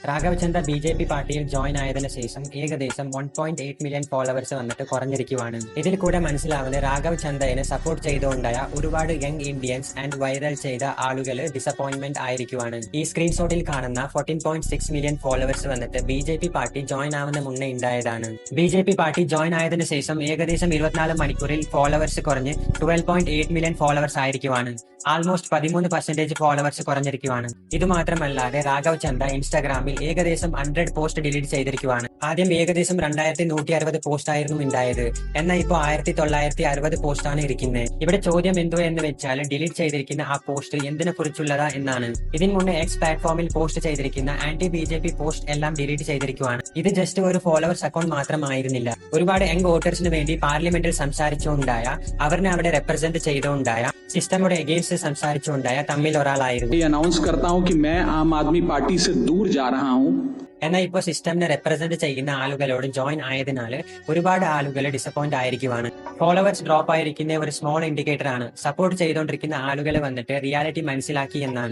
Raghav Chanda BJP പാർട്ടിയിൽ join ആയതിനു ശേഷം ഏകദേശം 1.8 മില്യൺ ഫോളോവേഴ്സ് വന്നിട്ട് കുറഞ്ഞിരിക്കുവാണ്. ഇതിൽ കൂടെ മനസ്സിലാവുന്ന രാഘവ് ചന്ദയെ സപ്പോർട്ട് ചെയ്തുകൊണ്ടായ ഒരുപാട് യങ് ഇന്ത്യൻസ് ആൻഡ് വൈറൽ ചെയ്ത ആളുകൾ ഡിസപ്പോയിന്റ്മെന്റ് ആയിരിക്കുവാണ്. ഈ സ്ക്രീൻഷോട്ടിൽ കാണുന്ന 14.6 മില്യൺ ഫോളോവേഴ്സ് വന്നിട്ട് ബി.ജെ.പി പാർട്ടി ജോയിൻ ആവുന്ന മുന്നേ ഉണ്ടായതാണ്. ബി.ജെ.പി പാർട്ടി ജോയിൻ ആയതിനു ശേഷം ഏകദേശം 24 മണിക്കൂറിൽ ഫോളോവേഴ്സ് കുറഞ്ഞ് 12.8 മില്യൺ ഫോളോവേഴ്സ് ആയിരിക്കുവാണ്. ആൾമോസ്റ്റ് 13% ഫോളോവേഴ്സ് കുറഞ്ഞിരിക്കുവാണ്. ഇത് മാത്രമല്ലാതെ രാഘവ് ചന്ദ ഇൻസ്റ്റാഗ്രാമിൽ ഏകദേശം 100 പോസ്റ്റ് ഡിലീറ്റ് ചെയ്തിരിക്കുവാണ്. ആദ്യം ഏകദേശം 2160 പോസ്റ്റ് ആയിരുന്നു ഉണ്ടായത്. എന്നാൽ ഇപ്പോൾ 1960 പോസ്റ്റാണ് ഇരിക്കുന്നത്. ഇവിടെ ചോദ്യം എന്തോ എന്ന് വെച്ചാൽ ഡിലീറ്റ് ചെയ്തിരിക്കുന്ന ആ പോസ്റ്റ് എന്തിനെ കുറിച്ചുള്ളതാ എന്നാണ്. ഇതിന് മുന്നേ എക്സ് പ്ലാറ്റ്ഫോമിൽ പോസ്റ്റ് ചെയ്തിരിക്കുന്ന ആന്റി ബി.ജെ.പി പോസ്റ്റ് എല്ലാം ഡിലീറ്റ് ചെയ്തിരിക്കുവാണ്. ഇത് ജസ്റ്റ് ഒരു ഫോളോവേഴ്സ് അക്കൗണ്ട് മാത്രമായിരുന്നില്ല. ഒരുപാട് യങ് വോട്ടേഴ്സിന് വേണ്ടി പാർലമെന്റിൽ സംസാരിച്ചുകൊണ്ടായ, അവരിനെ അവിടെ റെപ്രസെന്റ് ചെയ്തുകൊണ്ടായ, സിസ്റ്റമുടെ എഗെയിൻസ്റ്റ് സംസാരിച്ചുകൊണ്ടായ തമ്മിൽ ഒരാളായിരുന്നു. അനൗൺസ് करता हूं कि मैं आम आदमी पार्टी से दूर जा रहा हूं. എന്നാൽ ഇപ്പോൾ സിസ്റ്റമിനെ റെപ്രസെന്റ് ചെയ്യുന്ന ആളുകളോട് ജോയിൻ ആയതിനാൽ ഒരുപാട് ആളുകൾ ഡിസപ്പോയിന്റ് ആയിരിക്കുവാണ്. ഫോളോവേഴ്സ് ഡ്രോപ്പ് ആയിരിക്കുന്ന ഒരു സ്മോൾ ഇൻഡിക്കേറ്റർ ആണ്. സപ്പോർട്ട് ചെയ്തുകൊണ്ടിരിക്കുന്ന ആളുകൾ വന്നിട്ട് റിയാലിറ്റി മനസ്സിലാക്കി എന്നാണ്.